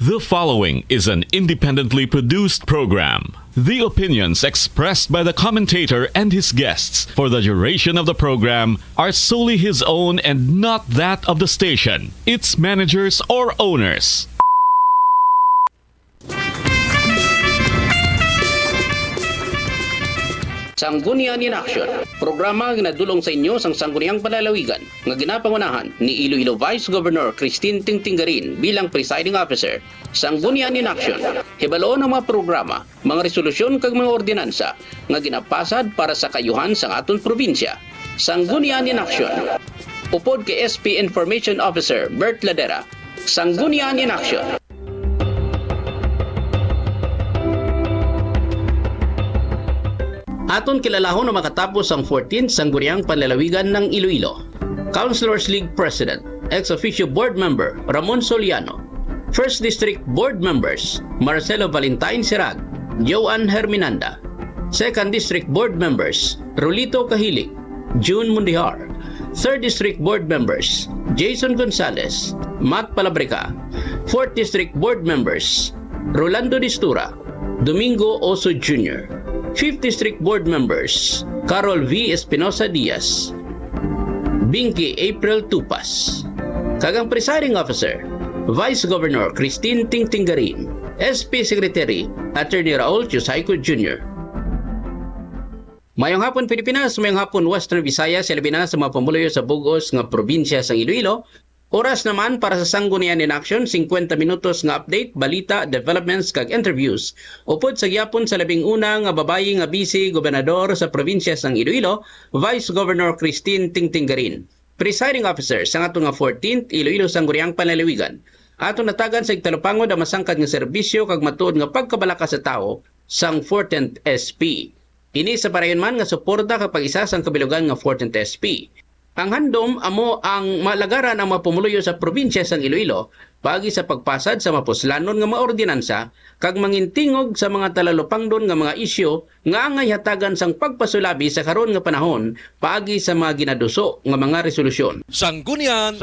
The following is an independently produced program. The opinions expressed by the commentator and his guests for the duration of the program are solely his own and not that of the station, its managers, or owners. Sanggunian In Action, programa nga nadulong sa inyo sang Sangguniang Panlalawigan nga ginapangunahan ni Iloilo Vice Governor Christine Tingtinggarin bilang presiding officer. Sanggunian In Action, hibaloon ang mga programa, mga resolusyon kag mga ordinansa nga ginapasad para sa kayuhan sang aton probinsya. Sanggunian In Action, upod kay SP Information Officer Bert Ladera. Sanggunian In Action. Aton kilalahon na makatapos ang 14th Sangguniang Panlalawigan ng Iloilo. Councilors League President, ex-officio board member Ramon Soliano, 1st District Board members Marcelo Valentine Sirag, Joan Herminanda, 2nd District Board members Rolito Kahilig, June Mundihar, 3rd District Board members Jason Gonzalez, Matt Palabrica, 4th District Board members Rolando Distura, Domingo Oso Jr., 5th District Board members Carol V. Espinosa Diaz, Binky April Tupas, kagang presiding officer Vice Governor Christine Tingtinggarin, SP Secretary Attorney Raul Chusayco Jr. Mayong hapon Pilipinas, mayong hapon Western Visayas, labi na sa mga pamuluyo sa bugos nga probinsya sa Iloilo. Oras naman para sa Sanggunian In Action, 50 minutos nga update, balita, developments kag interviews. Upod sa gyapon sa labing una nga babayi nga vice gobernador sa probinsya sang Iloilo, Vice Governor Christine Tingtinggarin. Presiding officer sa ato nga 14th Iloilo Sangguniang Panlalawigan. Ato natagan sa igtalupangod ang masangkad nga serbisyo kag matuod nga pagkabalaka sa tao sang 14th SP. Ini sa parayon man nga suporta kapag isa sang kabilugan nga 14th SP. Ang handom amo ang malagaran ang mapumuluyo sa probinsya sang Iloilo pagi sa pagpasad sa mapuslanon nga mga ordinansa kag mangintingog sa mga talalupangdon nga mga isyu nga angay hatagan sang pagpasulabi sa karon nga panahon paagi sa mga ginaduso nga mga resolusyon. Sanggunian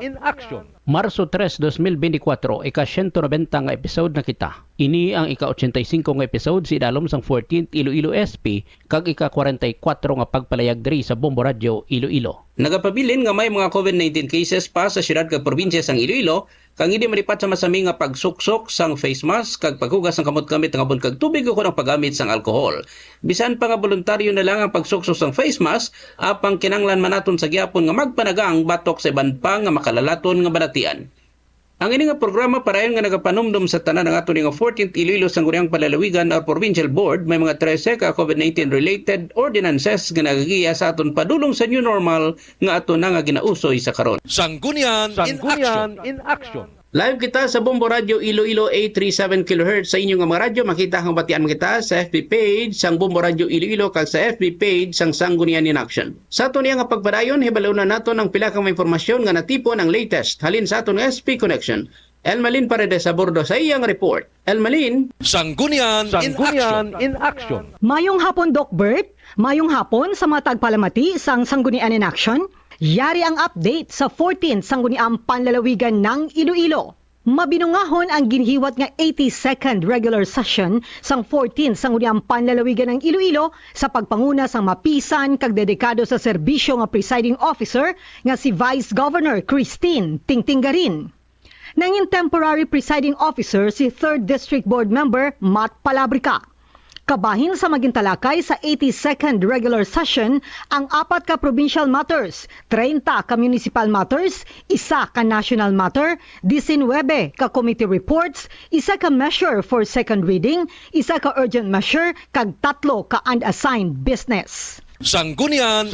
In Action. Marso 3, 2024, ika-190 nga episode na kita. Ini ang ika-85 nga episode si idalom sang 14th Iloilo SP kag ika-44 nga pagpalayag diri sa Bombo Radio Iloilo. Nagapabilin nga may mga COVID-19 cases pa sa syudad kag probinsya sang Iloilo kang hindi maripat sa masami nga pagsuksok sang face mask kag paghugas ng kamot-kamit ng abon kag tubig o ang paggamit sang alkohol. Bisan pa nga voluntaryo na lang ang pagsuksok sang face mask, apang kinanglan manaton sa gyapon nga magpanagang batok sa iban pa nga makalalaton nga banatian. Ang ini nga programa parayon nga nagapanumdum sa tanan ng ato nga 14th Iloilo Sangguniang Panlalawigan or Provincial Board may mga 13 ka COVID-19 related ordinances nga nagagiya sa aton padulong sa new normal nga ato na nga ginausoy sa karon. Sanggunian In Action. Live kita sa Bombo Radio Iloilo 837 kHz sa inyong mga radyo. Makita ang batian kita sa FB page sang Bombo Radio Iloilo kag sa FB page sang Sanggunian In Action. Sa ato niya nga pagpadayon, hibalawnan nato ng pila kang impormasyon nga natipon ang latest halin sa aton SP Connection. Elmalin Paredes sa bordo sa iyang report. Elmalin. Sanggunian In Action. Mayong hapon, Doc Bert. Mayong hapon sa mga tagpalamati sang Sanggunian In Action. Yari ang update sa 14th Sangguniang Panlalawigan ng Iloilo. Mabinungahon ang ginhiwat nga 82nd regular session sang 14th Sangguniang Panlalawigan ng Iloilo sa pagpanguna sang mapisan kag dedikado sa serbisyo nga presiding officer nga si Vice Governor Christine Tingtinggarin. Nanging temporary presiding officer si 3rd District Board member Matt Palabrica. Kabahin sa magintalakay sa 82nd regular session ang 4 ka provincial matters, 30 ka municipal matters, 1 ka national matter, 19 ka committee reports, 1 ka measure for second reading, 1 ka urgent measure, kag 3 ka unassigned business. Sanggunian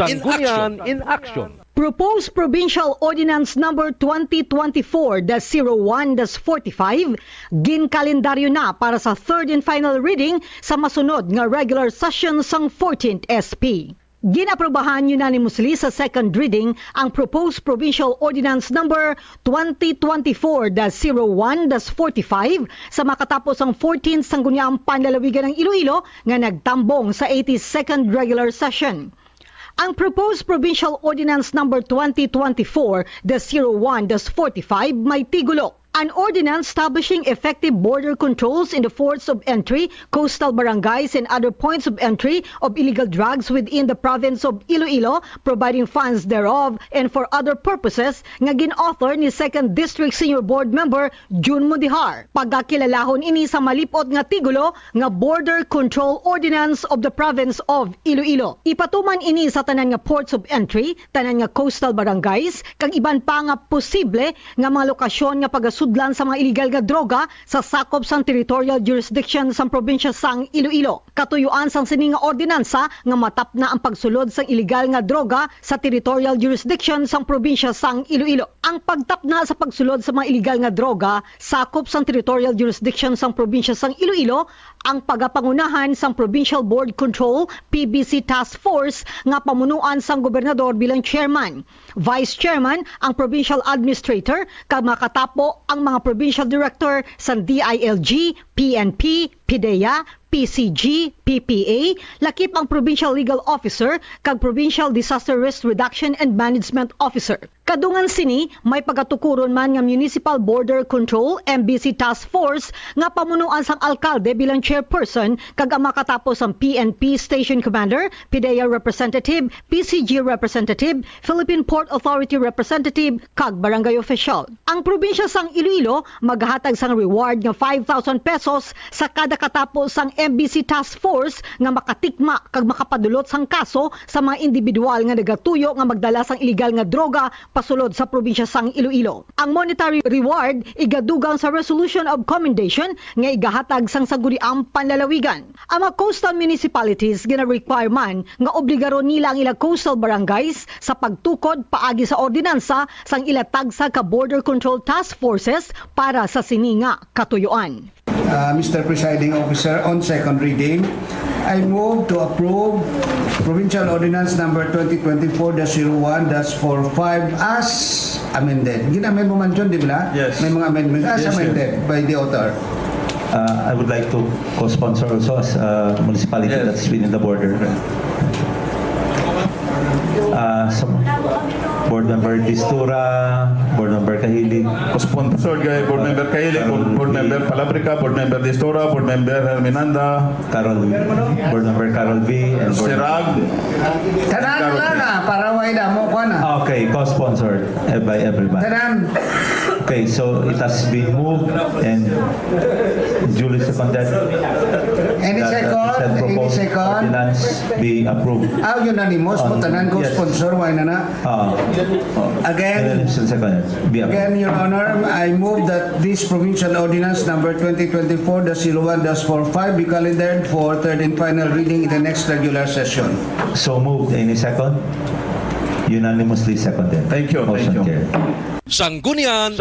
In Action. Proposed Provincial Ordinance Number 2024-01-45 ginkalendaryo na para sa third and final reading sa masunod nga regular session sang 14th SP. Ginaprobahan unanimously sa second reading ang Proposed Provincial Ordinance Number 2024-01-45 sa makatapos ang 14th Sangguniang Panlalawigan ng Iloilo nga nagtambong sa 82nd regular session. Ang Proposed Provincial Ordinance Number 2024-01-45 may tigulo. An ordinance establishing effective border controls in the ports of entry, coastal barangays, and other points of entry of illegal drugs within the province of Iloilo, providing funds thereof and for other purposes, nga gin-author ni 2nd District Senior Board Member June Mudihar. Pagkakilalahon ini sa malipot nga tigulo nga Border Control Ordinance of the Province of Iloilo. Ipatuman ini sa tanan nga ports of entry, tanan nga coastal barangays, kag iban pa nga posible nga mga lokasyon nga pagasudlan sa mga illegal nga droga sa sakop sang territorial jurisdiction sang probinsya sang Iloilo. Katuyuan sang sini nga ordinansa nga matap na ang pagsulod sang illegal nga droga sa territorial jurisdiction sang probinsya sang Iloilo. Ang pagtap na sa pagsulod sa mga illegal nga droga sakop sang territorial jurisdiction sang probinsya sang Iloilo ang pagapangunahan sang Provincial Board Control PBC Task Force nga pamunuan sang gobernador bilang chairman. Vice chairman ang provincial administrator kag makatapo ang mga provincial director sa DILG, PNP, PIDEA, PCG, PPA, lakip ang Provincial Legal Officer kag Provincial Disaster Risk Reduction and Management Officer. Kadungan sini, may pagatukuron man nga Municipal Border Control MBC Task Force nga pamunuan sang alkalde bilang chairperson kag ang makatapos ang PNP Station Commander, PIDEA Representative, PCG Representative, Philippine Port Authority Representative kag Barangay Official. Ang probinsya sang Iloilo maghatag sang reward nga 5,000 pesos sa kada katapos sang MBC Task Force nga makatikma kag makapadulot sang kaso sa mga individual nga nagatuyo nga magdala sang illegal nga droga pasulod sa probinsya sang Iloilo. Ang monetary reward igadugang sa Resolution of Commendation nga igahatag sang Sangguniang Panlalawigan. Ang mga coastal municipalities gina-require man nga obligaron nila ang ilang coastal barangays sa pagtukod paagi sa ordinansa sang ilatag sa ka-Border Control Task Forces para sa sininga katuyuan. Mr. Presiding Officer, on second reading, I move to approve Provincial Ordinance Number 2024-01-45 as amended. Ginamend mo man dyan, di ba? Yes. May mga amendments as Yes, amended by the author. I would like to co-sponsor also as a municipality that's within the border. Some Board Member Distura, Board Member Kahilig, Sponsored kay Board Member Kaili, Board Member Palabrica, Board Member Distora, Board Member Herminanda, Board Member Carol V, and Board Sirag. Tanan lang para way na mo ko na. Okay, co-sponsored by everybody. Tanan. Okay, so it has been moved and duly seconded. Any that second? the said Any proposed second? ordinance be approved. Unanimous mo tanan ko Yes. sponsor way na na. Again, Seconded. Be approved. Again, Your Honor, I move that this Provincial Ordinance Number 2024-01-45 be calendared for third and final reading in the next regular session. So moved. Any second? Unanimously seconded. Thank you, thank Motion you. carried. Sanggunian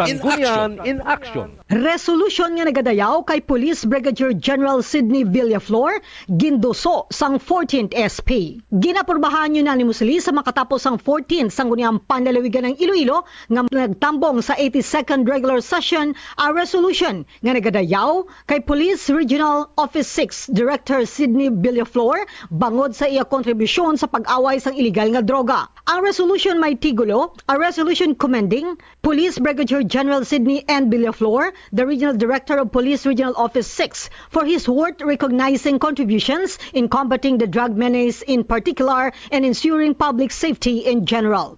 in action. Resolution nga nagadayaw kay Police Brigadier General Sidney Villaflor gindoso sang 14th SP. Ginapurbahan unanimously sa makatapos sang 14th Sangguniang Panlalawigan ng Iloilo nga nagtambong sa 82nd regular session a resolution nga nagadayaw kay Police Regional Office 6 Director Sidney Villaflor bangod sa iya kontribusyon sa pag-away sang illegal nga droga. Ang resolution may tigulo, a resolution commending Police Brigadier General Sidney N. Villaflor, the Regional Director of Police Regional Office 6, for his worth recognizing contributions in combating the drug menace in particular and ensuring public safety in general.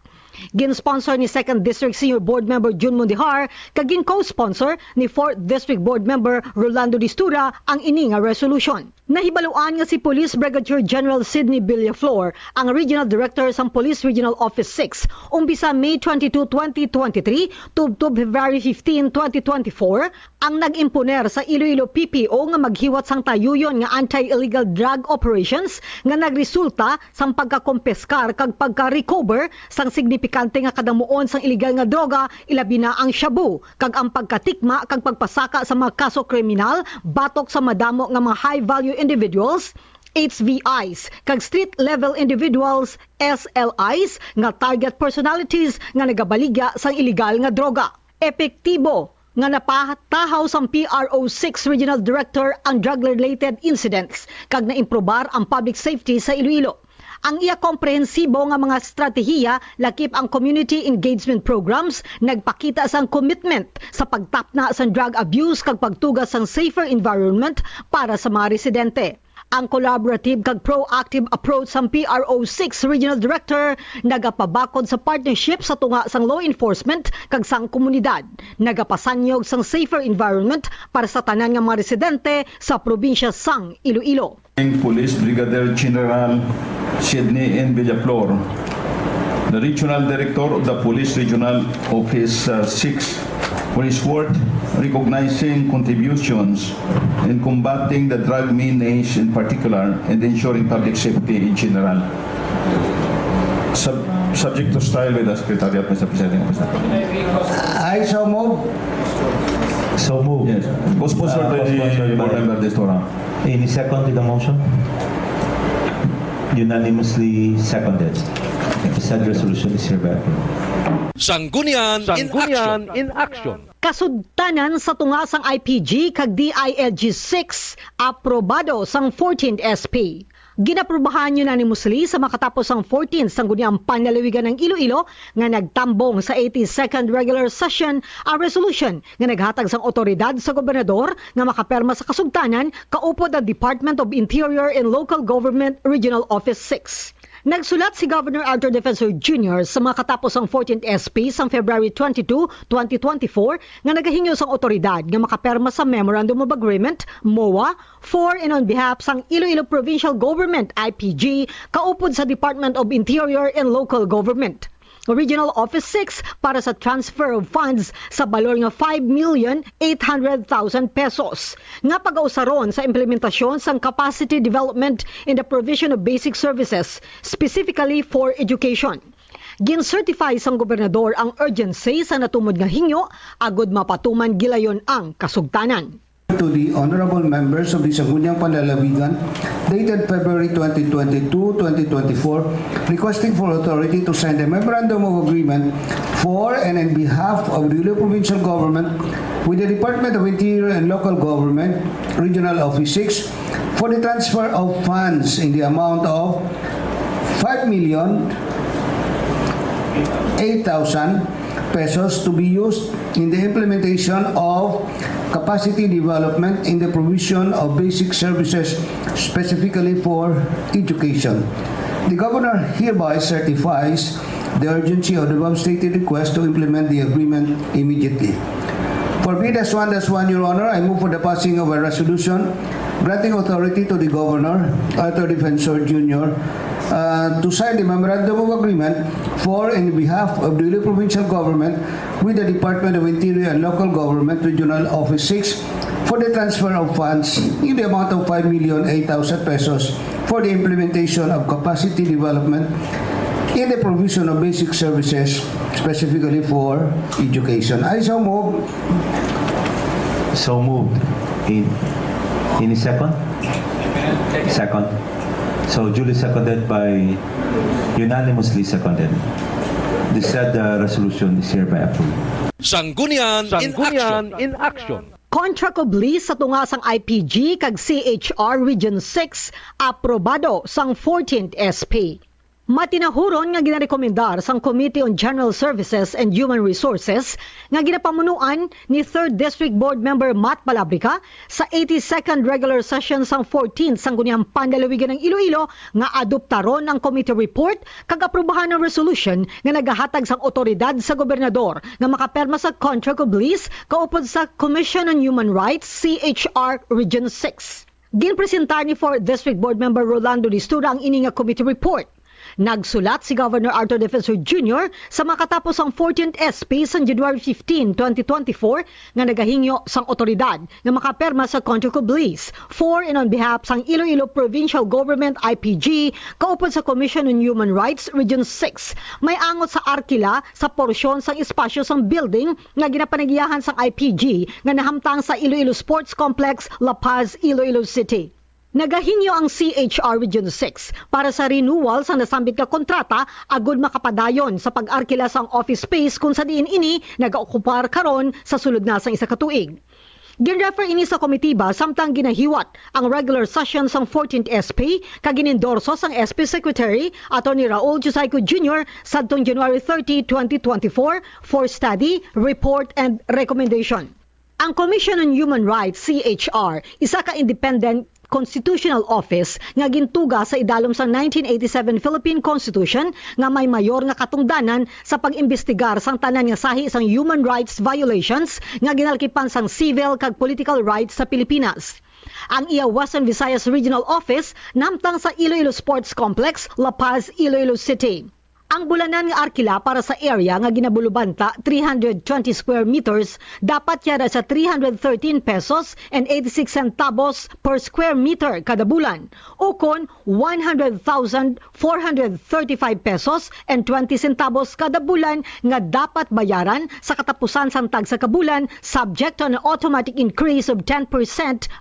Gin-sponsor ni 2nd District Senior Board Member June Mundihar, kagin co-sponsor ni 4th District Board Member Rolando Distura ang ini nga resolution. Nahibaluan nga si Police Brigadier General Sidney Villaflor, ang Regional Director sa Police Regional Office 6, umpisa May 22, 2023 to February 15, 2024, ang nag-imponer sa Iloilo PPO nga maghiwat sang tayuyon nga anti-illegal drug operations nga nagresulta sang pagkakompeskar kag pagka-recover sang signifikante nga kadamuon sang illegal nga droga, ilabi na ang shabu, kag ang pagkatikma kag pagpasaka sa mga kaso kriminal batok sa madamo nga mga high-value individuals, HVIs, kag street-level individuals, SLIs, nga target personalities nga nagabaligya sang illegal nga droga. Epektibo nga napatahaw sang PRO6 Regional Director ang drug-related incidents kag naimprobar ang public safety sa Iloilo. Ang iya komprehensibo nga mga estratehiya lakip ang community engagement programs nagpakita sang commitment sa pagtapna sa drug abuse kag pagtugas sang safer environment para sa mga residente. Ang collaborative kag proactive approach sang PRO6 Regional Director nagapabakod sa partnership sa tunga sang law enforcement kag sang komunidad. Nagapasanyog sang safer environment para sa tanan nga mga residente sa probinsya sang Iloilo. Police Brigadier General Sidney N. Villaflor, the Regional Director of the Police Regional Office 6, for his work recognizing contributions in combating the drug menace in particular and ensuring public safety in general. Subject to style with the Secretariat, Mr. Presiding Officer. I so move. So moved. Yes. Co-sponsored by the Board Member Destora. Any second to the motion? Unanimously seconded. Said resolution is hereby approved. Sanggunian in Action. Kasudtanan sa tunga sang IPG kag DILG 6 aprobado sang 14th SP. Ginaprubahan unanimously sa makatapos ang 14th Sangguniang Panlalawigan ng Iloilo nga nagtambong sa 82nd regular session ang resolution nga naghatag sang otoridad sa gobernador nga makaperma sa kasugtanan kaupod ang Department of Interior and Local Government Regional Office 6. Nagsulat si Governor Arthur Defensor Jr. sa mga katapos ang 14th SP sang February 22, 2024 nga nagahinyo sang otoridad nga makaperma sa Memorandum of Agreement MOA for and on behalf sang Iloilo Provincial Government IPG kaupod sa Department of Interior and Local Government Regional Office 6 para sa transfer of funds sa balor nga 5,800,000 pesos nga pag-ausaron sa implementasyon sang capacity development in the provision of basic services specifically for education. Gin-certify sang gobernador ang urgency sa natumod nga hinyo agud mapatuman gilayon ang kasugtanan. To the honorable members of the Sangguniang Panlalawigan, dated February 2022-2024, requesting for authority to sign a memorandum of agreement for and in behalf of the Iloilo Provincial Government with the Department of Interior and Local Government, Regional Office 6, for the transfer of funds in the amount of 5,008,000 pesos to be used in the implementation of capacity development in the provision of basic services specifically for education. The Governor hereby certifies the urgency of the above-stated request to implement the agreement immediately. For B-1-1, Your Honor, I move for the passing of a resolution granting authority to the Governor, Arthur Defensor Jr., to sign the Memorandum of Agreement for and behalf of the Iloilo Provincial Government with the Department of Interior and Local Government Regional Office 6 for the transfer of funds in the amount of 5,008,000 pesos for the implementation of capacity development in the provision of basic services specifically for education. I so move. So moved. Any second? Second. So duly seconded by unanimously seconded. The said resolution is hereby approved. Sanggunian in Action. Contract of lease sa tunga sang IPG kag CHR Region 6 aprobado sang 14th SP. Matinahuron nga ginarekomendar sang Committee on General Services and Human Resources nga ginapamunuan ni 3rd District Board Member Matt Palabrica sa 82nd regular session sang 14th Sangguniang Panlalawigan ng Iloilo nga adoptaron ang committee report kag aprubahan ng resolution nga nagahatag sang otoridad sa gobernador nga makaperma sa contract of lease kaupod sa Commission on Human Rights CHR Region 6. Ginpresentar ni 4th District Board Member Rolando Listura ang ini nga committee report. Nagsulat si Governor Arthur Defensor Jr. sa makatapos ang 14th SP sa January 15, 2024 nga nagahingyo sang otoridad nga makaperma sa contract of lease for and on behalf sang Iloilo Provincial Government IPG kaupod sa Commission on Human Rights Region 6. May angot sa arkila sa porsyon sang espasyo sang building nga ginapanagiyahan sang IPG nga nahamtang sa Iloilo Sports Complex, La Paz, Iloilo City. Nagahinyo ang CHR Region 6 para sa renewal sa nasambit ka kontrata agud makapadayon sa pag-arkila sang office space kung sa diin ini nagaokupar karon sa sulod na sang isa ka tuig. Ginrefer ini sa komitiba samtang ginahiwat ang regular session sang 14th SP kag ginendorso sang SP Secretary Atty. Raul Jusayco Jr. sadtong January 30, 2024 for study, report and recommendation. Ang Commission on Human Rights, CHR, isa ka independent constitutional office nga gintuga sa idalom sa 1987 Philippine Constitution nga may mayor nga katungdanan sa pag-imbestigar sang tanan nga sahi sang human rights violations nga ginalkipan sang civil kag political rights sa Pilipinas. Ang iya Western Visayas Regional Office namtang sa Iloilo Sports Complex, La Paz, Iloilo City. Ang bulanan nga arkila para sa area nga ginabulubanta 320 square meters dapat yara sa 313 pesos and 86 centavos per square meter kada bulan o kon 100,435 pesos and 20 centavos kada bulan nga dapat bayaran sa katapusan sang tag sa kabulan subject to an automatic increase of 10%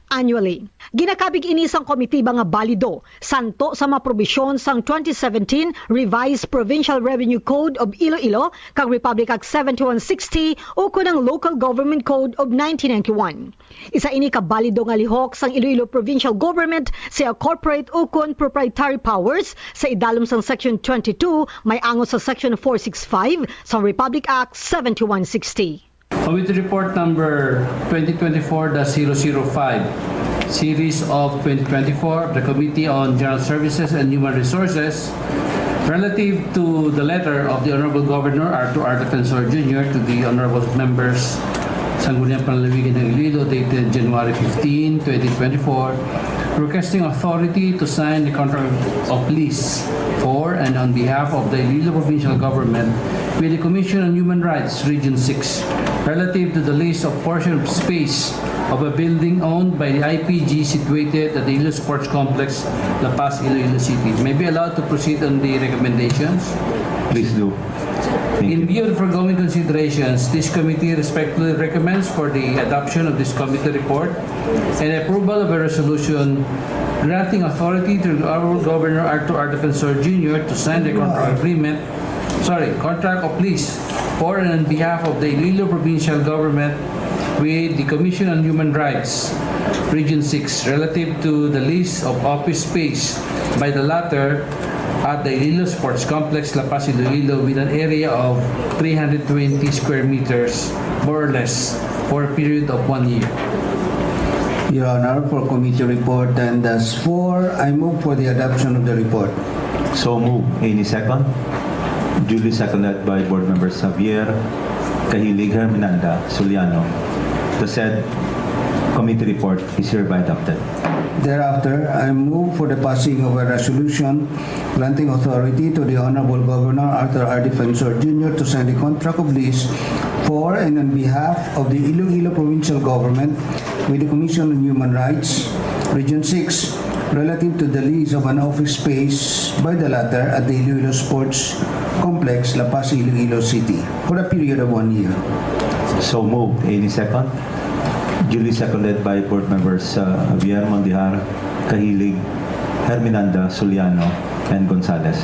annually. Ginakabig ini sang komitiba nga balido santo sa mga probisyon sang 2017 revised Provincial Revenue Code of Iloilo kag Republic Act 7160 o kunang Local Government Code of 1991. Isa ini ka balido nga lihok sang Iloilo Provincial Government sa corporate o kun proprietary powers sa idalom sang Section 22 may angos sa Section 465 sa Republic Act 7160. Committee Report number 2024-005, Series of 2024 of the Committee on General Services and Human Resources, relative to the letter of the Honorable Governor Arthur R. Defensor Jr. to the Honorable Members Sanggunian In Action dated January 15, 2024, requesting authority to sign the contract of lease for and on behalf of the Iloilo Provincial Government with the Commission on Human Rights Region 6 relative to the lease of portion of space of a building owned by the IPG situated at the Iloilo Sports Complex, La Paz, Iloilo City. May be allowed to proceed on the recommendations. Please do. In view of the foregoing considerations, this committee respectfully recommends for the adoption of this committee report and approval of a resolution granting authority to the Honorable Governor Arthur R. Defensor Jr. to sign the contract of lease for and on behalf of the Iloilo Provincial Government with the Commission on Human Rights Region 6 relative to the lease of office space by the latter at the Iloilo Sports Complex, La Paz, Iloilo with an area of 320 square meters, more or less, for a period of 1 year. Your Honor, for committee report and as for, I move for the adoption of the report. So move. Any second? Duly seconded by Board Members Xavier, Cahilig, Herminanda, Suliano. The said committee report is hereby adopted. Thereafter, I move for the passing of a resolution granting authority to the Honorable Governor Arthur R. Defensor Jr. to sign the contract of lease for and on behalf of the Iloilo Provincial Government with the Commission on Human Rights Region 6 relative to the lease of an office space by the latter at the Iloilo Sports Complex, La Paz, Iloilo City for a period of 1 year. So moved. Any second? Duly seconded by Board Members Javier Mondihar, Cahilig, Herminanda, Suliano, and Gonzales.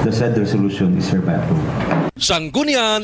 The said resolution is hereby approved. Sanggunian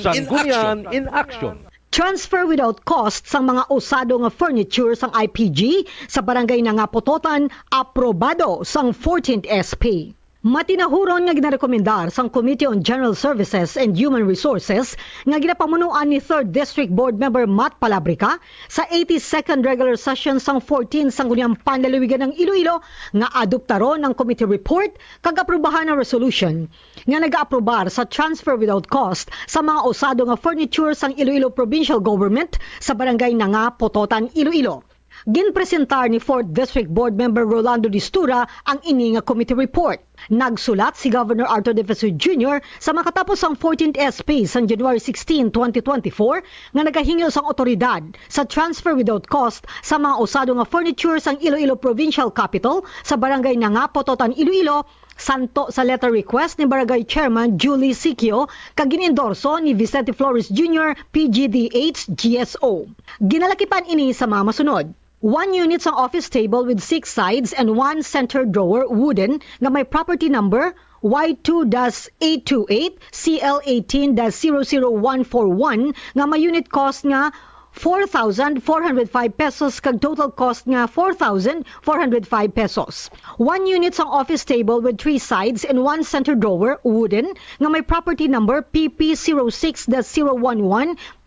in Action. Transfer without cost sang mga usado nga furniture sang IPG sa barangay Nangapototan aprobado sang 14th SP. Matinahuron nga ginarekomendar sang Committee on General Services and Human Resources nga ginapamunuan ni 3rd District Board Member Matt Palabrica sa 82nd regular session sang 14 Sangguniang Panlalawigan ng Iloilo nga adoptaron ng committee report kag aprubahan ng resolution nga nag-aaprobar sa transfer without cost sa mga usado nga furniture sang Iloilo Provincial Government sa barangay Nangapototan, Iloilo. Ginpresentar ni 4th District Board Member Rolando Distura ang ini nga committee report. Nagsulat si Governor Arthur Defensor Jr. sa makatapos ang 14th SP sa January 16, 2024 nga nagahingil sang otoridad sa transfer without cost sa mga usado nga furniture sang Iloilo Provincial Capital sa barangay Nangapototan, Iloilo santo sa letter request ni Barangay Chairman Julie Sikio kag ginendorso ni Vicente Flores Jr. PGDH GSO. Ginalakipan ini sa mga masunod. 1 unit sang office table with 6 sides and 1 center drawer wooden nga may property number Y2-828 CL18-00141 nga may unit cost nga 4,405 pesos kag total cost nga 4,405 pesos. 1 unit sang office table with 3 sides and 1 center drawer, wooden, nga may property number PP06-011,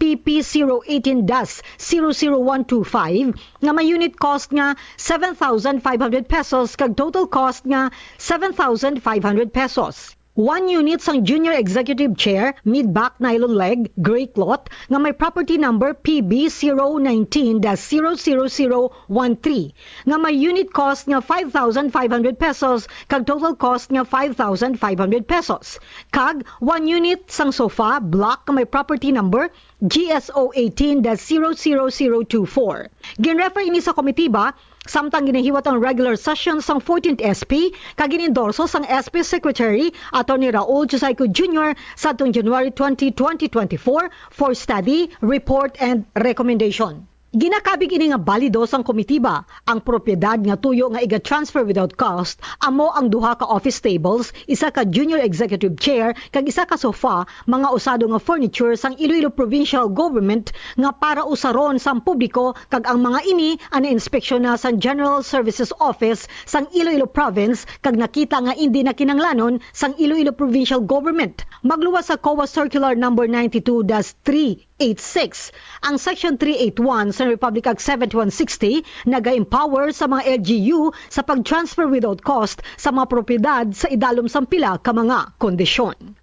PP018-00125, nga may unit cost nga 7,500 pesos kag total cost nga 7,500 pesos. 1 unit sang junior executive chair, mid-back nylon leg, gray cloth, nga may property number PB019-00013, nga may unit cost nga 5,500 pesos, kag total cost nga 5,500 pesos. Kag 1 unit sang sofa, block, nga may property number GSO 18-00024. Ginrefer ini sa komitiba, samtang ginahiwat ang regular session sang 14th SP, kag ginendorso sang SP Secretary Atty. Raul Josaico Jr. sa January 20, 2024 for study, report, and recommendation. Ginakabig ini nga balido sang komitiba ang propiedad nga tuyo nga iga-transfer without cost amo ang duha ka office tables, isa ka junior executive chair kag isa ka sofa, mga usado nga furniture sang Iloilo Provincial Government nga para usaron sang publiko kag ang mga ini ana inspeksyon na sang General Services Office sang Iloilo Province kag nakita nga hindi na kinanglanon sang Iloilo Provincial Government. Magluwas sa COA Circular number 92-3 86. Ang Section 381 sa Republic Act 7160 naga-empower sa mga LGU sa pag-transfer without cost sa mga propiedad sa idalom sang pila ka mga kondisyon.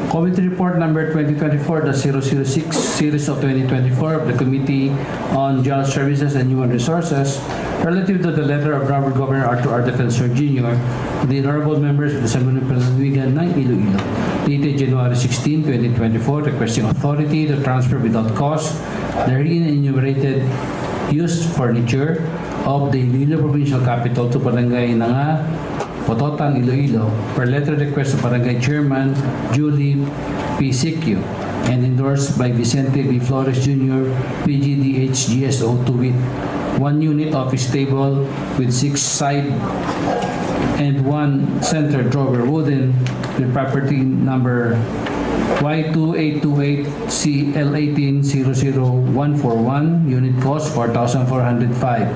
Committee Report number 2024-006, Series of 2024 of the Committee on General Services and Human Resources relative to the letter of Robert Governor Arthur R. Defensor Jr. to the honorable members of the Sanggunian In Action ng Iloilo, dated January 16, 2024, requesting authority to transfer without cost therein enumerated used furniture of the Iloilo Provincial Capital to Barangay Nanga, Pototan, Iloilo, per letter request of Barangay Chairman Julie P. Sikyo and endorsed by Vicente B. Flores Jr., PGDH GSO to wit 1 unit office table with 6 side and 1 center drawer wooden with property number Y2828CL1800141, unit cost 4,405.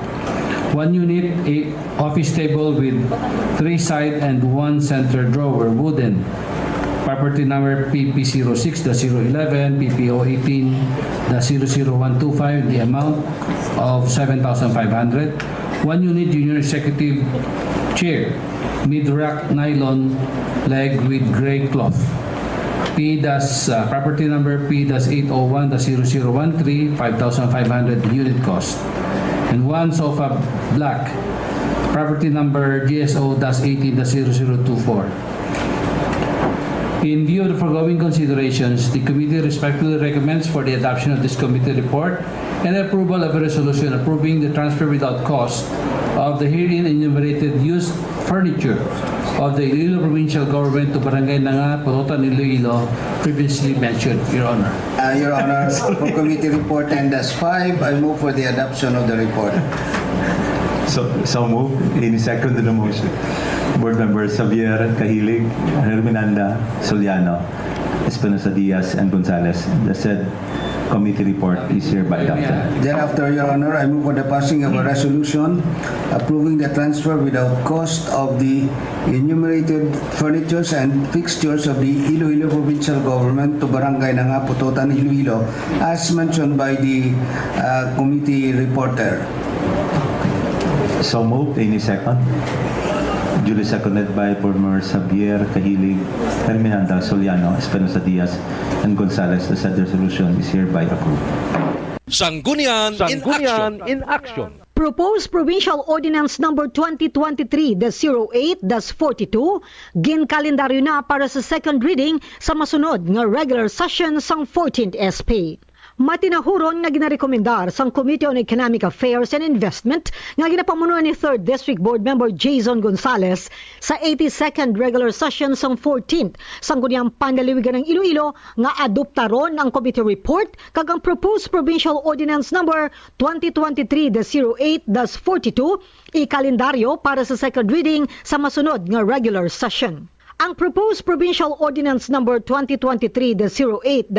1 unit office table with 3 side and 1 center drawer wooden. Property number PP06-011, PP018-00125, the amount of 7,500. 1 unit junior executive chair, mid-rack nylon leg with gray cloth. Property number P-801-0013, 5,500 unit cost. And 1 sofa black, property number GSO-18-0024. In view of the foregoing considerations, the committee respectfully recommends for the adoption of this committee report and approval of a resolution approving the transfer without cost of the herein enumerated used furniture of the Iloilo Provincial Government to Barangay Nanga, Pototan, Iloilo, previously mentioned, Your Honor. Your Honor, for committee report N-5, I move for the adoption of the report. So move. Any second to the motion. Board members Xavier, Kahilig, Herminanda, Soliano, Espinosa Diaz, and Gonzales. The said committee report is hereby adopted. Thereafter, Your Honor, I move for the passing of a resolution approving the transfer without cost of the enumerated furnitures and fixtures of the Iloilo Provincial Government to Barangay Nanga, Pototan, Iloilo, as mentioned by the committee reporter. So moved. Any second? Duly seconded by Board members Xavier, Kahilig, Herminanda, Soliano, Espinosa Diaz, and Gonzales. The said resolution is hereby approved. Sanggunian in Action. Proposed Provincial Ordinance Number 2023-08-42 ginkalendaryo na para sa second reading sa masunod nga regular session sang 14th SP. Matinahuron nga ginarekomendar sang Committee on Economic Affairs and Investment nga ginapamunuan ni 3rd District Board Member Jason Gonzales sa 82nd regular session sang 14th Sangguniang Panlalawigan ng Iloilo nga adoptaron ang committee report kag ang proposed Provincial Ordinance Number 2023-08-42 ikalendaryo para sa second reading sa masunod nga regular session. Ang proposed Provincial Ordinance Number 2023-08-42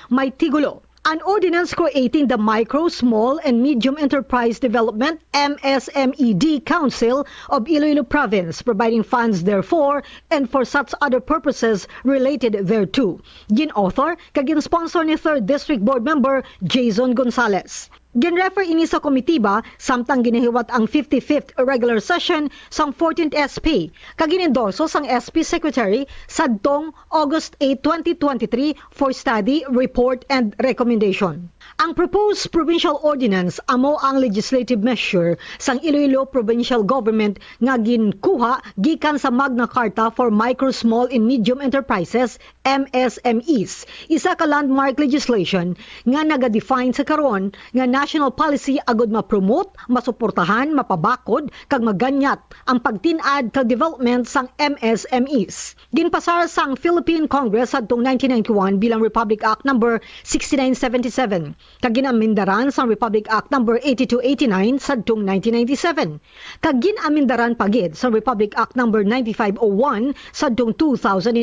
may tigulo. An ordinance creating the Micro, Small and Medium Enterprise Development MSMED Council of Iloilo Province, providing funds therefore and for such other purposes related thereto. Gin-author kag gin-sponsor ni 3rd District Board Member Jason Gonzales. Gin-refer ini sa komitiba samtang ginahiwat ang 55th regular session sang 14th SP kag ginendorso sang SP Secretary sadtong August 8, 2023 for study, report and recommendation. Ang proposed provincial ordinance amo ang legislative measure sang Iloilo Provincial Government nga ginkuha gikan sa Magna Carta for Micro, Small and Medium Enterprises MSMEs. Isa ka landmark legislation nga naga-define sa karon nga national policy agud ma-promote, masuportahan, mapabakod kag maganyat ang pagtin-ad kag development sang MSMEs. Ginpasar sang Philippine Congress adtong 1991 bilang Republic Act number 6977 kag ginamindaran sang Republic Act number 8289 sadtong 1997 kag ginamindaran pagid sa Republic Act number 9501 sadtong 2008.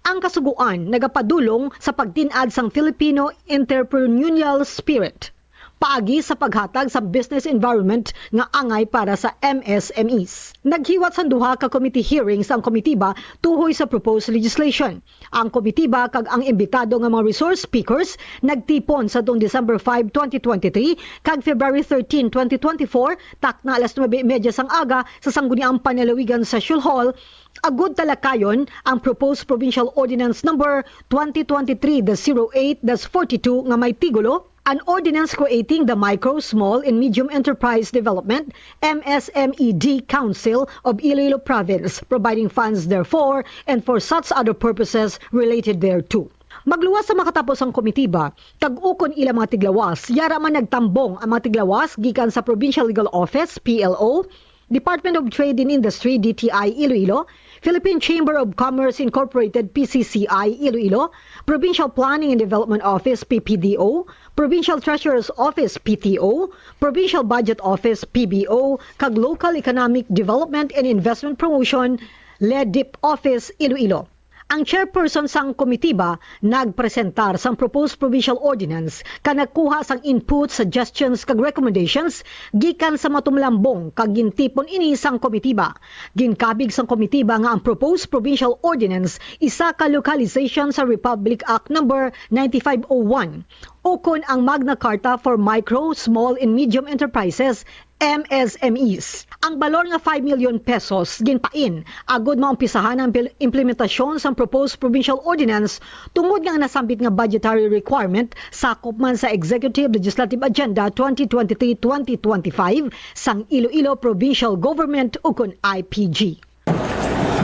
Ang kasuguan nagapadulong sa pagtin-ad sang Filipino entrepreneurial spirit paagi sa paghatag sa business environment nga angay para sa MSMEs. Naghiwat sa duha ka committee hearings ang komitiba tuhoy sa proposed legislation. Ang komitiba kag ang imbitado nga mga resource speakers nagtipon sa tong December 5, 2023 kag February 13, 2024 takna alas 9:30 sang aga sa Sangguniang Panlalawigan sa Shul Hall. Agud talakayon ang proposed provincial ordinance number 2023-08-42 nga may tigulo, an ordinance creating the Micro, Small and Medium Enterprise Development MSMED Council of Iloilo Province, providing funds therefore and for such other purposes related thereto. Magluwas sa makatapos ang komitiba, tag-ukon ila mga tiglawas, yara man nagtambong ang mga tiglawas gikan sa Provincial Legal Office, PLO, Department of Trade and Industry, DTI, Iloilo, Philippine Chamber of Commerce Incorporated, PCCI, Iloilo, Provincial Planning and Development Office, PPDO, Provincial Treasurer's Office, PTO, Provincial Budget Office, PBO, kag Local Economic Development and Investment Promotion, LEDIP Office, Iloilo. Ang chairperson sang komitiba nagpresentar sang proposed provincial ordinance kanagkuha sang input, suggestions kag recommendations gikan sa matumlambong kag gintipon ini sang komitiba. Ginkabig sang komitiba nga ang proposed provincial ordinance isa ka localization sa Republic Act number 9501 ukon ang Magna Carta for Micro, Small and Medium Enterprises MSMEs. Ang balor nga 5 million pesos ginpain agud maumpisahan ang implementasyon sa proposed provincial ordinance tungod nga nasambit nga budgetary requirement sakop man sa Executive Legislative Agenda 2023-2025 sang Iloilo Provincial Government ukon IPG.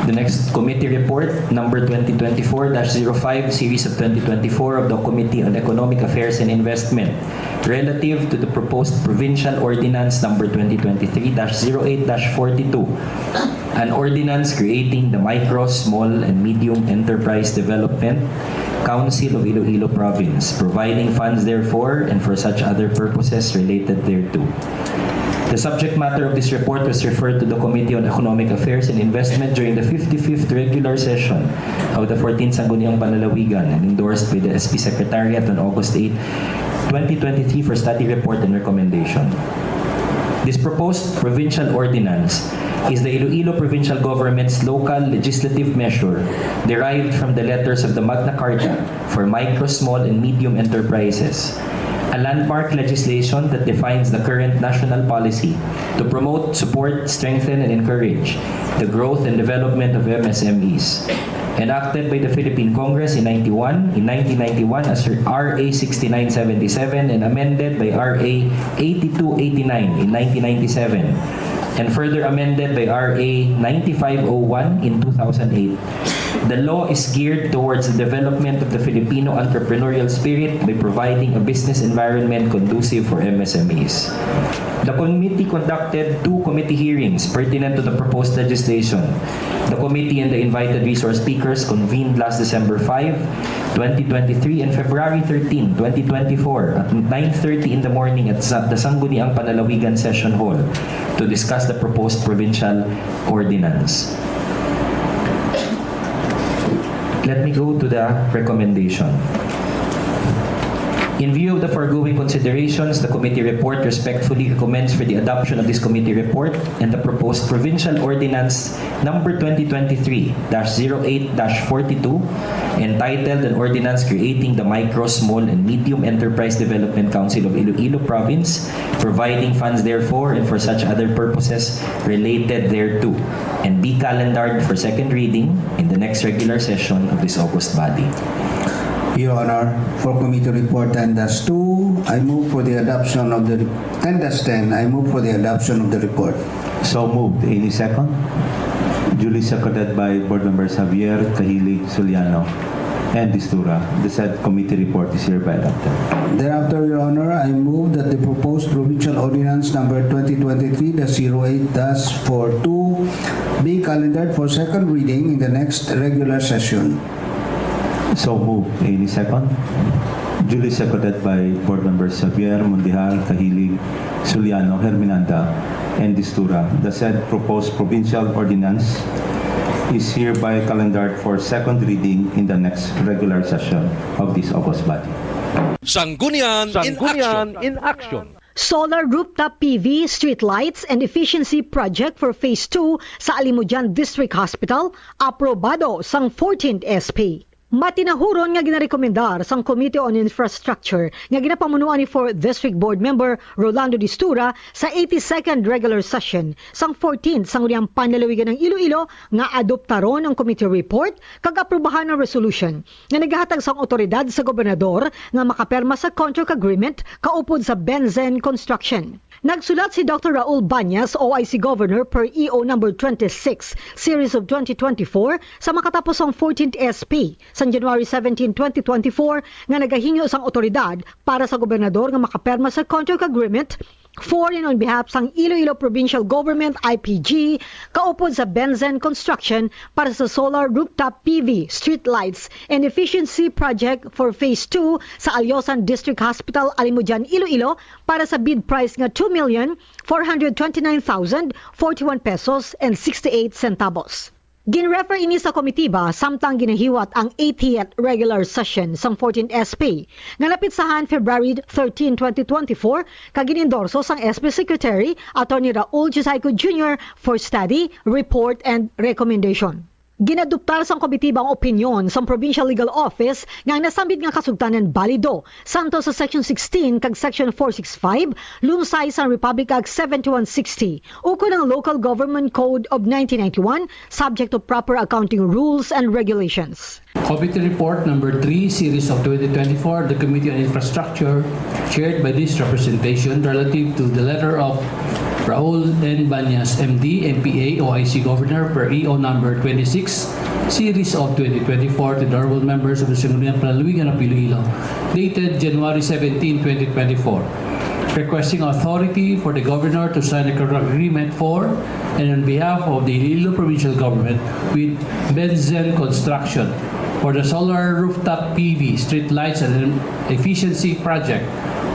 The next committee report, number 2024-05, series of 2024 of the Committee on Economic Affairs and Investment, relative to the proposed provincial ordinance number 2023-08-42, an ordinance creating the Micro, Small and Medium Enterprise Development Council of Iloilo Province, providing funds therefore and for such other purposes related thereto. The subject matter of this report was referred to the Committee on Economic Affairs and Investment during the 55th regular session of the 14th Sangguniang Panlalawigan and endorsed by the SP Secretariat on August 8, 2023 for study report and recommendation. This proposed provincial ordinance is the Iloilo Provincial Government's local legislative measure derived from the letters of the Magna Carta for Micro, Small and Medium Enterprises, a landmark legislation that defines the current national policy to promote, support, strengthen, and encourage the growth and development of MSMEs. Enacted by the Philippine Congress in 1991 as RA 6977 and amended by RA 8289 in 1997, and further amended by RA 9501 in 2008. The law is geared towards the development of the Filipino entrepreneurial spirit by providing a business environment conducive for MSMEs. The committee conducted 2 committee hearings pertinent to the proposed legislation. The committee and the invited resource speakers convened last December 5, 2023 and February 13, 2024 at 9:30 in the morning at the Sangguniang Panlalawigan Session Hall to discuss the proposed provincial ordinance. Let me go to the recommendation. In view of the foregoing considerations, the committee report respectfully recommends for the adoption of this committee report and the proposed provincial ordinance number 2023-08-42 entitled an ordinance creating the Micro, Small and Medium Enterprise Development Council of Iloilo Province, providing funds therefore and for such other purposes related thereto, and be calendared for second reading in the next regular session of this August body. Your Honor, for committee report 10-2, I move for the adoption of the 10-10. I move for the adoption of the report. So moved. Any second? Duly seconded by Board Members Javier, Kahilig, Soliano, and Distura. The said committee report is hereby adopted. Thereafter, Your Honor, I move that the proposed provincial ordinance number 2023-08-42 be calendared for second reading in the next regular session. So moved. Any second? Duly seconded by Board Members Xavier, Mondihar, Kahilig, Soliano, Herminanda, and Distura. The said proposed provincial ordinance is hereby calendared for second reading in the next regular session of this August body. Sanggunian in Action. Solar rooftop PV streetlights and efficiency project for Phase 2 sa Alimujan District Hospital, aprobado sang 14th SP. Matinahuron nga ginarekomendar sang Committee on Infrastructure nga ginapamunuan ni 4th District Board Member Rolando Distura sa 82nd regular session sang 14th Sangguniang Panlalawigan ng Iloilo nga adoptaron ang committee report kag aprobahan ng resolution nga nagahatag sang otoridad sa gobernador nga makaperma sa contract agreement kaupod sa Benzen Construction. Nagsulat si Dr. Raul Banyas, OIC Governor per EO number 26, Series of 2024 sa makatapos ang 14th SP sa January 17, 2024 nga nagahingo sang otoridad para sa gobernador nga makaperma sa contract agreement for and on behalf sang Iloilo Provincial Government IPG kaupod sa Benzen Construction para sa solar rooftop PV streetlights and efficiency project for Phase 2 sa Alyosan District Hospital Alimujan, Iloilo para sa bid price nga 2,429,041 pesos and 68 centavos. Ginrefer ini sa komitiba samtang ginahiwat ang 80th regular session sang 14th SP nga napisahan February 13, 2024 kag ginendorso sang SP Secretary Attorney Raul Josaico Jr. for study, report and recommendation. Ginaduptar sang komitiba ang opinyon sang Provincial Legal Office nga nasambit nga kasugtanan balido santo sa Section 16 kag Section 465 lumsay sang Republic Act 7160 ukol ng Local Government Code of 1991 subject to proper accounting rules and regulations. Committee Report number 3, Series of 2024, the Committee on Infrastructure, chaired by this representation relative to the letter of Raul N. Banyas, MD, MPA, OIC Governor per EO number 26, Series of 2024 to the honorable members of the Sangguniang Panlalawigan of Iloilo, dated January 17, 2024. Requesting authority for the Governor to sign a contract agreement for and on behalf of the Iloilo Provincial Government with Benzen Construction for the solar rooftop PV street lights and efficiency project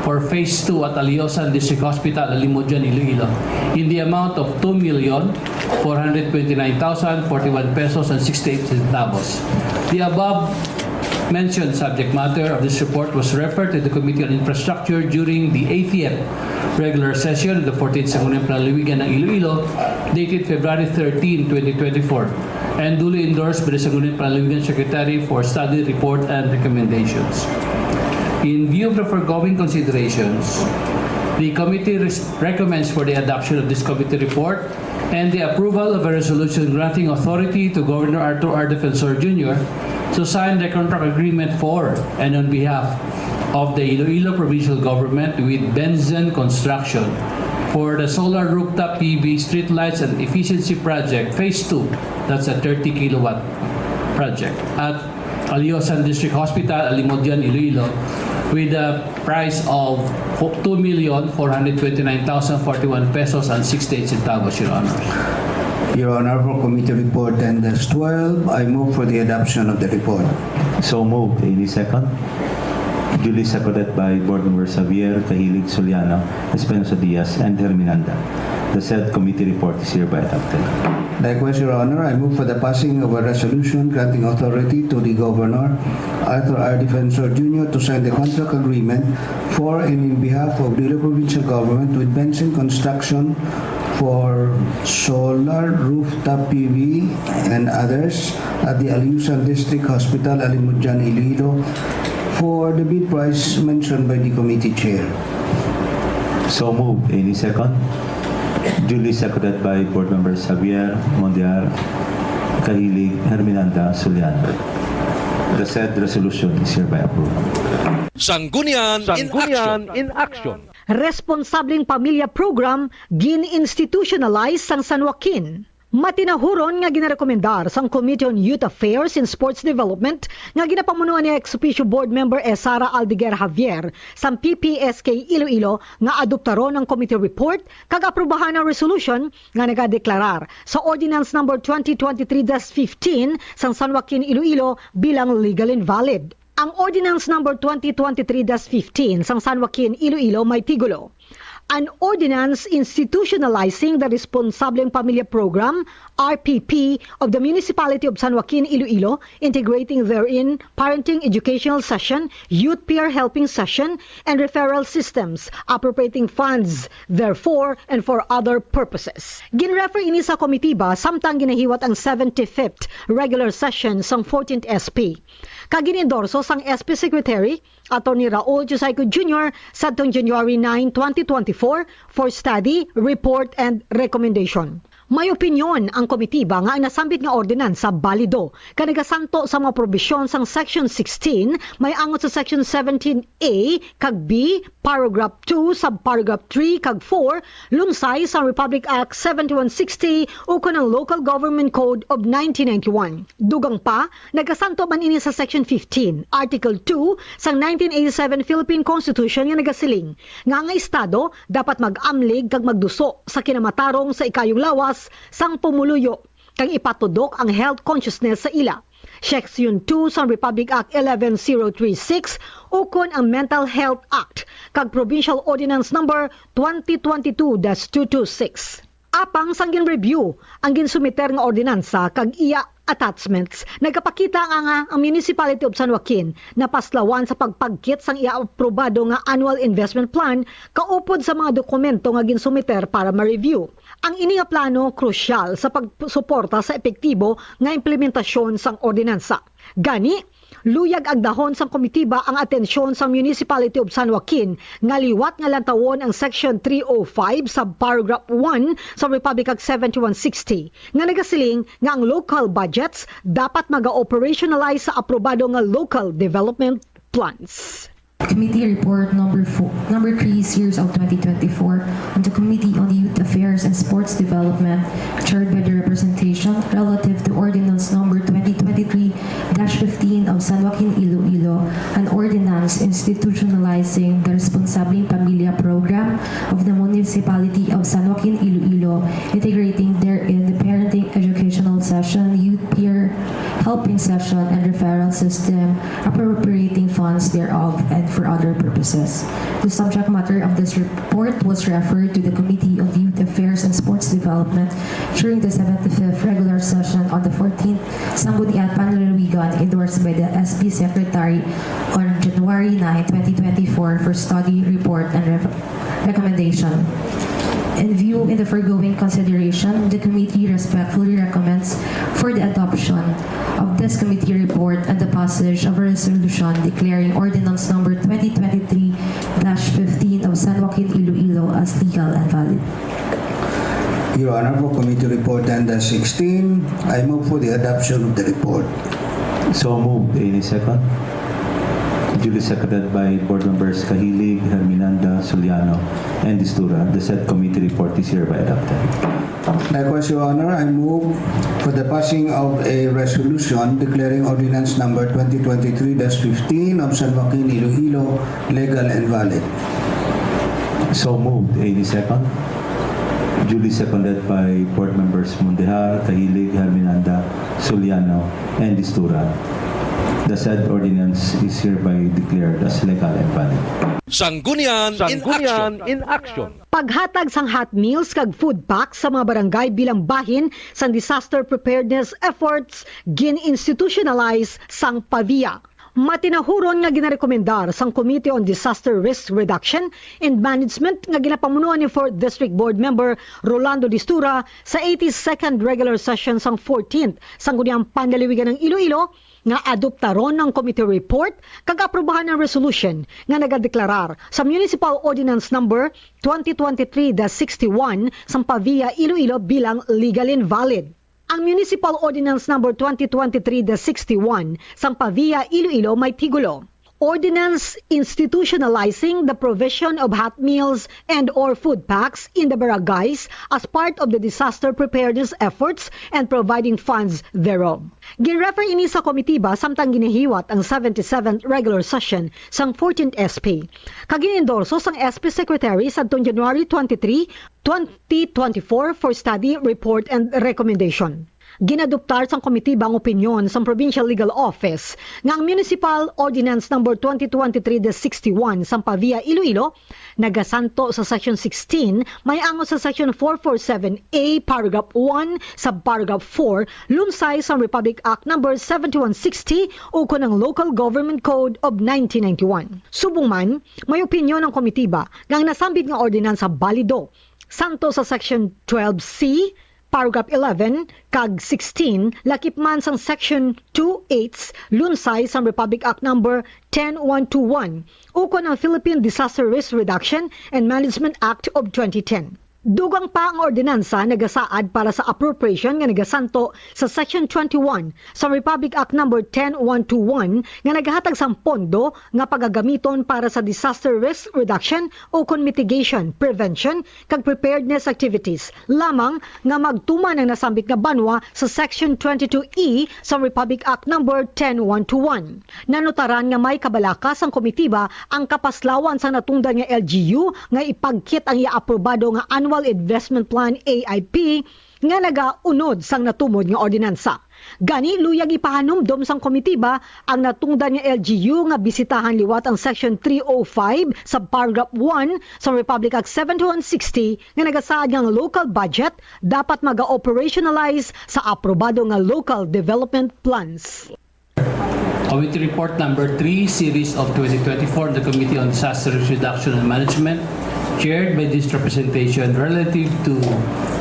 for Phase 2 at Alyosan District Hospital, Alimujan, Iloilo, in the amount of 2,429,041 pesos and 68 centavos. The above mentioned subject matter of this report was referred to the Committee on Infrastructure during the 80th regular session of the 14th Sangguniang Panlalawigan ng Iloilo, dated February 13, 2024, and duly endorsed by the Sangguniang Panlalawigan Secretary for study, report, and recommendations. In view of the foregoing considerations, the committee recommends for the adoption of this committee report and the approval of a resolution granting authority to Governor Arthur R. Defensor Jr. to sign the contract agreement for and on behalf of the Iloilo Provincial Government with Benzen Construction for the solar rooftop PV streetlights and efficiency project Phase 2, that's a 30 kilowatt project, at Alyosan District Hospital, Alimujan, Iloilo, with a price of 2,429,041 pesos and 68 centavos, Your Honor. Your Honor, for committee report 10-12, I move for the adoption of the report. So moved. Any second? Duly seconded by Board Members Javier, Kahilig, Soliano, Espenso Diaz, and Herminanda. The said committee report is hereby adopted. Likewise, Your Honor, I move for the passing of a resolution granting authority to the Governor, Arthur R. Defensor Jr. to sign the contract agreement for and in behalf of the provincial government with Benson Construction for solar rooftop PV and others at the Aliusan District Hospital, Alimudjan, Iloilo, for the bid price mentioned by the committee chair. So moved. Any second? Duly seconded by Board Members Javier, Mondiar, Kahilig, Herminanda, Suliano. The said resolution is hereby approved. Sanggunian in Action. Responsableng Pamilya Program gin-institutionalize sang San Joaquin. Matinahuron nga ginarekomendar sang Committee on Youth Affairs and Sports Development nga ginapamunuan ni ex-officio board member Sara Aldeguer Javier sang PPSK Iloilo nga adoptaron ang committee report kag aprubahan ang resolution nga nagadeklarar sa Ordinance number 2023-15 sang San Joaquin Iloilo bilang legal invalid. Ang Ordinance number 2023-15 sang San Joaquin Iloilo may tigulo: an ordinance institutionalizing the Responsableng Pamilya Program, RPP, of the Municipality of San Joaquin, Iloilo, integrating therein parenting educational session, youth peer helping session, and referral systems, appropriating funds, therefore, and for other purposes. Ginrefer ini sa komitiba samtang ginahiwat ang 75th regular session sang 14th SP. Kaginendorso sang SP Secretary, Atty. Raul Josaico Jr. sa January 9, 2024 for study, report, and recommendation. May opinyon ang komitiba nga ang nasambit nga ordinansa balido kanagasanto sa mga probisyon sang Section 16 may angot sa Section 17A kag B, Paragraph 2, Subparagraph 3 kag 4 lunsay sa Republic Act 7160 o kanang Local Government Code of 1991. Dugang pa, nagasanto man ini sa Section 15, Article 2 sang 1987 Philippine Constitution nga nagasiling nga estado dapat mag-amlig kag magduso sa kinamatarong sa ikayong lawas sang pumuluyo kang ipatudok ang health consciousness sa ila. Section 2 sa Republic Act 11036 ukon ang Mental Health Act kag Provincial Ordinance number 2022-226. Apang sang gin-review ang ginsumiter nga ordinansa kag iya attachments, nagapakita nga ang Municipality of San Joaquin na paslawan sa pagpagkit sang iaprobado nga annual investment plan kaupod sa mga dokumento nga ginsumiter para ma-review. Ang ini nga plano krusyal sa pagsuporta sa epektibo nga implementasyon sang ordinansa. Gani, luyag ang dahon sang komitiba ang atensyon sa Municipality of San Joaquin nga liwat nga lantawon ang Section 305 sa Paragraph 1 sa Republic Act 7160 nga nagasiling nga ang local budgets dapat maga-operationalize sa aprobado nga local development plans. Committee Report number 3, Series of 2024 on the Committee on Youth Affairs and Sports Development, chaired by the representation relative to Ordinance number 2023-15 of San Joaquin, Iloilo, an ordinance institutionalizing the Responsableng Pamilya Program of the Municipality of San Joaquin, Iloilo, integrating therein the parenting educational session, youth peer helping session, and referral system, appropriating funds thereof, and for other purposes. The subject matter of this report was referred to the Committee on Youth Affairs and Sports Development during the 75th regular session on the 14th Sanggunian Panlalawigan, endorsed by the SP Secretary on January 9, 2024 for study, report, and recommendation. In view in the foregoing consideration, the committee respectfully recommends for the adoption of this committee report and the passage of a resolution declaring ordinance number 2023-15 of San Joaquin, Iloilo as legal and valid. Your Honor, for Committee Report 10-16, I move for the adoption of the report. So moved. Any second? Duly seconded by Board Members Kahilig, Herminanda, Suliano, and Distura. The said committee report is hereby adopted. Likewise, Your Honor, I move for the passing of a resolution declaring ordinance number 2023-15 of San Joaquin, Iloilo legal and valid. So moved. Any second? Duly seconded by Board Members Mondejar, Kahilig, Herminanda, Suliano, and Distura. The said ordinance is hereby declared as legal and valid. Sanggunian in Action. Paghatag sang hot meals kag food packs sa mga barangay bilang bahin sang disaster preparedness efforts gin-institutionalize sang PAVIA. Matinahuron nga ginarekomendar sang Committee on Disaster Risk Reduction and Management nga ginapamunuan ni 4th District Board Member Rolando Distura sa 82nd regular session sang 14th Sangguniang Panlalawigan ng Iloilo nga adoptaron ng committee report kag aprobahan ng resolution nga nagadeklarar sa Municipal Ordinance Number 2023-61 sang PAVIA Iloilo bilang legal invalid. Ang Municipal Ordinance Number 2023-61 sang PAVIA Iloilo may tigulo: Ordinance institutionalizing the provision of hot meals and or food packs in the barangays as part of the disaster preparedness efforts and providing funds thereof. Ginrefer ini sa komitiba samtang ginihiwat ang 77th regular session sang 14th SP. Kag-inendorso sang SP Secretary sa January 23, 2024 for study, report and recommendation. Ginadoptar sang komitiba ang opinyon sang Provincial Legal Office nga ang Municipal Ordinance Number 2023-61 sang PAVIA Iloilo nagasanto sa Section 16 may ango sa Section 447A Paragraph 1 Subparagraph 4 lunsay sang Republic Act Number 7160 o ng Local Government Code of 1991. Subong man, may opinyon ng komitiba nga ang nasambit nga ordinansa balido santo sa Section 12C Paragraph 11 kag 16 lakip man sang Section 2(8) lunsay sang Republic Act Number 10121 ukon ang Philippine Disaster Risk Reduction and Management Act of 2010. Dugang pa ang ordinansa nagasaad para sa appropriation nga nagasanto sa Section 21 sa Republic Act Number 10121 nga nagahatag sang pondo nga pagagamiton para sa disaster risk reduction o mitigation, prevention kag preparedness activities lamang nga magtuman ang nasambit nga banwa sa Section 22E sa Republic Act Number 10121. Nanotaran nga may kabalakas ang komitiba ang kapaslawan sa natungdan nga LGU nga ipagkit ang iaprobado nga annual Investment Plan AIP nga nagaunod sang natumod nga ordinansa. Gani luyag ipahanumdom sang komitiba ang natungdan nga LGU nga bisitahan liwat ang Section 305 sa Paragraph 1 sa Republic Act 7160 nga nagasaad nga local budget dapat maga-operationalize sa aprobado nga local development plans. Committee Report Number 3, Series of 2024, the Committee on Disaster Risk Reduction and Management, chaired by this representation relative to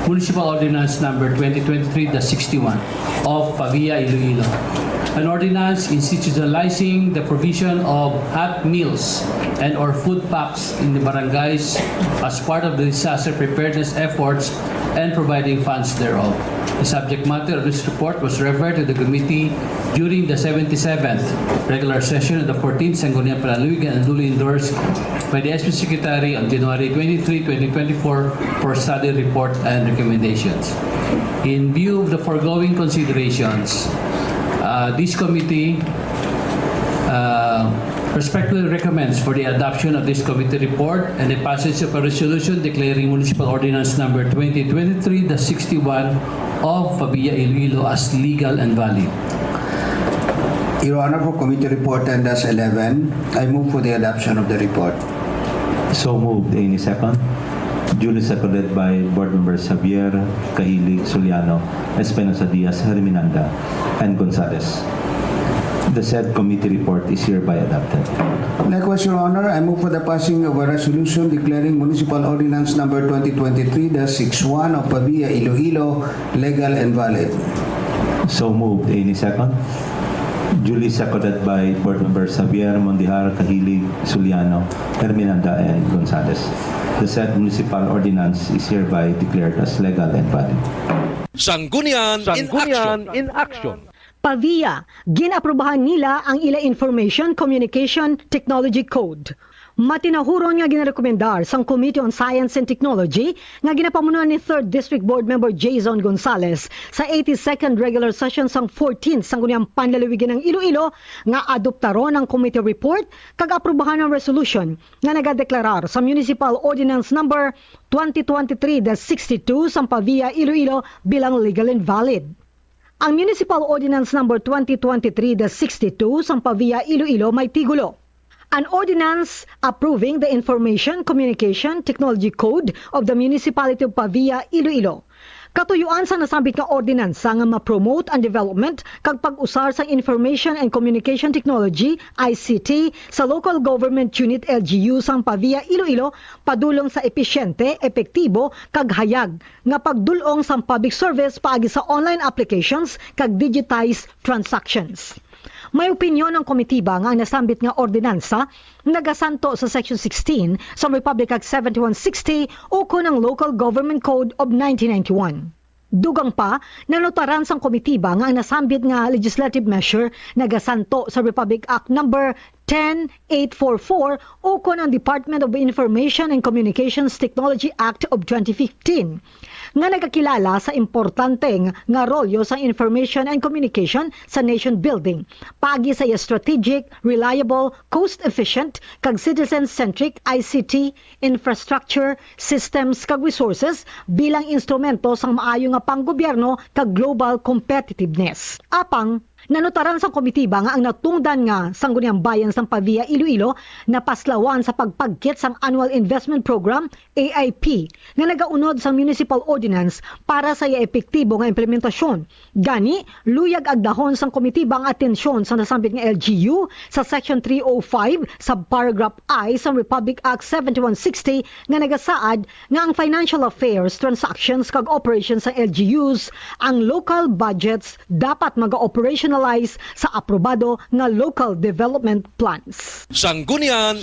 Municipal Ordinance Number 2023-61 of PAVIA Iloilo. An ordinance institutionalizing the provision of hot meals and or food packs in the barangays as part of the disaster preparedness efforts and providing funds thereof. The subject matter of this report was referred to the committee during the 77th regular session of the 14th Sanggunian Panlalawigan and duly endorsed by the SP Secretary on January 23, 2024 for study report and recommendations. In view of the foregoing considerations, this committee respectfully recommends for the adoption of this committee report and the passage of a resolution declaring Municipal Ordinance Number 2023-61 of PAVIA Iloilo as legal and valid. Your Honor, for Committee Report 10-11, I move for the adoption of the report. So moved. Any second? Duly seconded by Board Members Javier, Cahilig, Soliano, Espinosa Diaz, Herminanda, and Gonzales. The said committee report is hereby adopted. Likewise, Your Honor, I move for the passing of a resolution declaring Municipal Ordinance Number 2023-61 of PAVIA Iloilo legal and valid. So moved. Any second? Duly seconded by Board Members Javier, Mondihar, Cahilig, Soliano, Herminanda, and Gonzales. The said municipal ordinance is hereby declared as legal and valid. Sanggunian in Action. PAVIA, ginaprubahan nila ang ila Information Communication Technology Code. Matinahuron nga ginarekomendar sang Committee on Science and Technology nga ginapamunuan ni 3rd District Board Member Jason Gonzales sa 82nd regular session sang 14th Sangguniang Panlalawigan ng Iloilo nga adoptaron ang committee report kag aprubahan ng resolution nga nagadeklarar sa Municipal Ordinance Number 2023-62 sang PAVIA Iloilo bilang legal and valid. Ang Municipal Ordinance Number 2023-62 sang PAVIA Iloilo may tigulo: An ordinance approving the Information Communication Technology Code of the Municipality of Pavia, Iloilo. Katuyuan sa nasambit nga ordinansa nga ma-promote ang development kag pag-usar sa Information and Communication Technology ICT sa Local Government Unit LGU sang Pavia, Iloilo padulong sa epesyente, epektibo kag hayag nga pagdulong sang public service paagi sa online applications kag digitized transactions. May opinyon ng komitiba nga ang nasambit nga ordinansa nagasanto sa Section 16 sa Republic Act 7160 o ng Local Government Code of 1991. Dugang pa, nanotaran sang komitiba nga ang nasambit nga legislative measure nagasanto sa Republic Act number 10844 o ng Department of Information and Communications Technology Act of 2015 nga nagakilala sa importanteng nga rolyo sa information and communication sa nation building paagi sa strategic, reliable, cost-efficient kag citizen-centric ICT infrastructure, systems kag resources bilang instrumento sang maayo nga panggobyerno kag global competitiveness. Apang nanutaran sa komitiba nga ang natungdan nga Sangguniang Bayan sang Pavia, Iloilo na paslawan sa pagpagkit sang Annual Investment Program AIP nga nagaunod sa Municipal Ordinance para sa epektibo nga implementasyon. Gani, luyag agdahon sang komitiba ang atensyon sa nasambit nga LGU sa Section 305 sa paragraph I sa Republic Act 7160 nga nagasaad nga ang financial affairs, transactions kag operations sa LGUs, ang local budgets dapat maga-operational sa aprobado nga local development plans. Sanggunian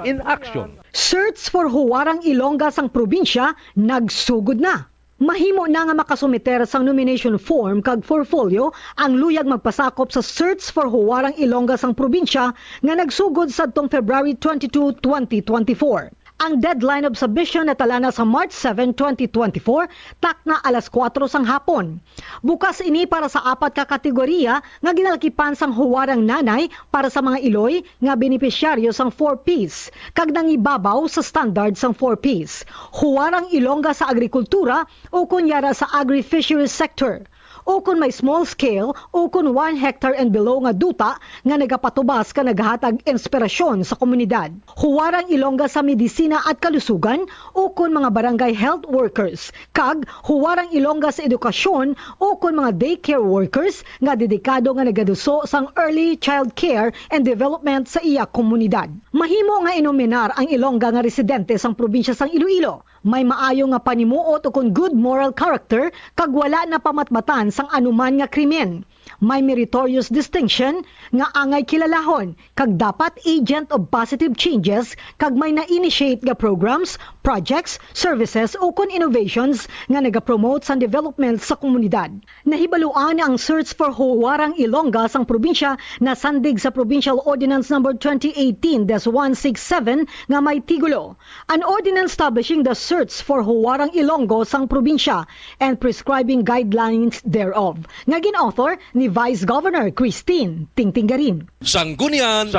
in Action. Search for Huwarang Ilongga sang probinsya nagsugod na. Mahimo na nga makasumiter sang nomination form kag portfolio ang luyag magpasakop sa Search for Huwarang Ilongga sang probinsya nga nagsugod sadtong February 22, 2024. Ang deadline of submission natalana sa March 7, 2024, takna alas 4 sang hapon. Bukas ini para sa 4 ka kategorya nga ginalkipan sang huwarang nanay para sa mga Iloy nga benepisyaryo sang 4Ps, kag nangibabaw sa standard sang 4Ps. Huwarang Ilongga sa agrikultura o kunyara sa agri-fisheries sector. O kung may small scale o kung 1 hectare and below nga duta nga nagapatubas ka naghatag inspirasyon sa komunidad. Huwarang Ilongga sa medisina at kalusugan o kung mga barangay health workers. Kag huwarang Ilongga sa edukasyon o kung mga daycare workers nga dedikado nga nagaduso sang early child care and development sa iya komunidad. Mahimo nga inominar ang Ilongga nga residente sang probinsya sang Iloilo. May maayo nga panimuot o kung good moral character kag wala na pamatbatan sang anuman nga krimen. May meritorious distinction nga angay kilalahon kag dapat agent of positive changes kag may na-initiate nga programs, projects, services o kun innovations nga nagapromote sa development sa komunidad. Nahibaluan ang Search for Huwarang Ilongga sang probinsya na sandig sa Provincial Ordinance number 2018-167 nga may tigulo. An ordinance establishing the Search for Huwarang Ilonggo sang probinsya and prescribing guidelines thereof. Nga gin-author ni Vice Governor Christine Tingtinggarin. Sanggunian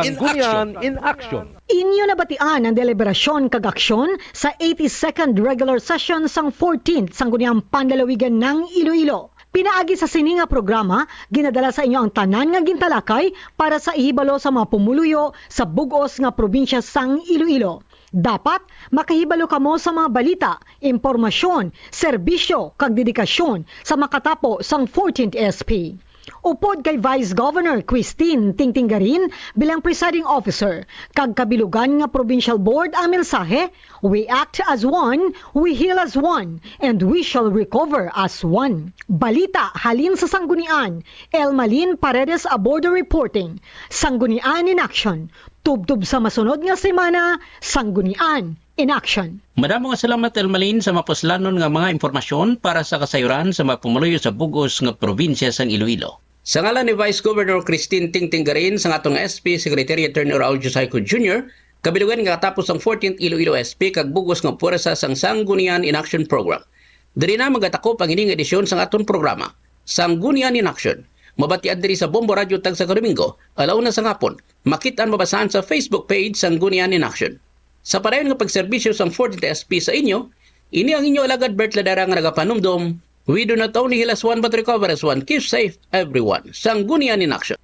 in Action. Inyo nabatian ang deliberasyon kag aksyon sa 82nd regular session sang 14th Sangguniang Panlalawigan ng Iloilo. Pinaagi sa sininga programa, ginadala sa inyo ang tanan nga gintalakay para sa ihibalo sa mga pumuluyo sa bugos nga probinsya sang Iloilo. Dapat makahibalo kamo sa mga balita, impormasyon, serbisyo kag dedikasyon sa makatapo sang 14th SP. Upod kay Vice Governor Christine Tingtinggarin bilang presiding officer, kag kabilugan nga provincial board ang mensahe, we act as one, we heal as one, and we shall recover as one. Balita halin sa Sanggunian, Elmalin Paredes Abordo reporting, Sanggunian in Action. Tubtub sa masunod nga semana, Sanggunian in Action. Madamo nga salamat Elmalin sa mapuslanon nga mga impormasyon para sa kasayuran sa mga pumuluyo sa bugos nga probinsya sang Iloilo. Sa ngalan ni Vice Governor Christine Tingtinggarin sa atong SP Secretary Attorney Raul Josico Jr., kabilugan nga katapos ang 14th Iloilo SP kag bugos nga puwersa sang Sanggunian in Action Program. Diri na magatakop ang ining edisyon sang aton programa, Sanggunian in Action. Mabatian diri sa Bombo Radio tag sa Domingo, alauna sa ngapon. Makitaan mabasahan sa Facebook page Sanggunian in Action. Sa padayon nga pagserbisyo sang 14th SP sa inyo, ini ang inyo alagad Bert Ladara nga nagapanumdom, we do not only heal as one but recover as one. Keep safe everyone. Sanggunian in Action.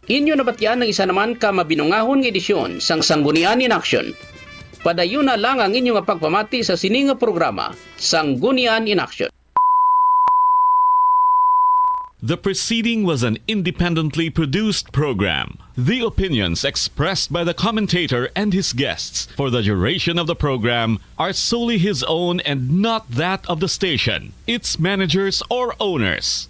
Inyo nabatyan ng isa naman ka mabinungahon nga edisyon sang Sanggunian in Action. Padayon na lang ang inyong pagpamati sa sininga programa, Sanggunian in Action. The preceding was an independently produced program. The opinions expressed by the commentator and his guests for the duration of the program are solely his own and not that of the station, its managers, or owners.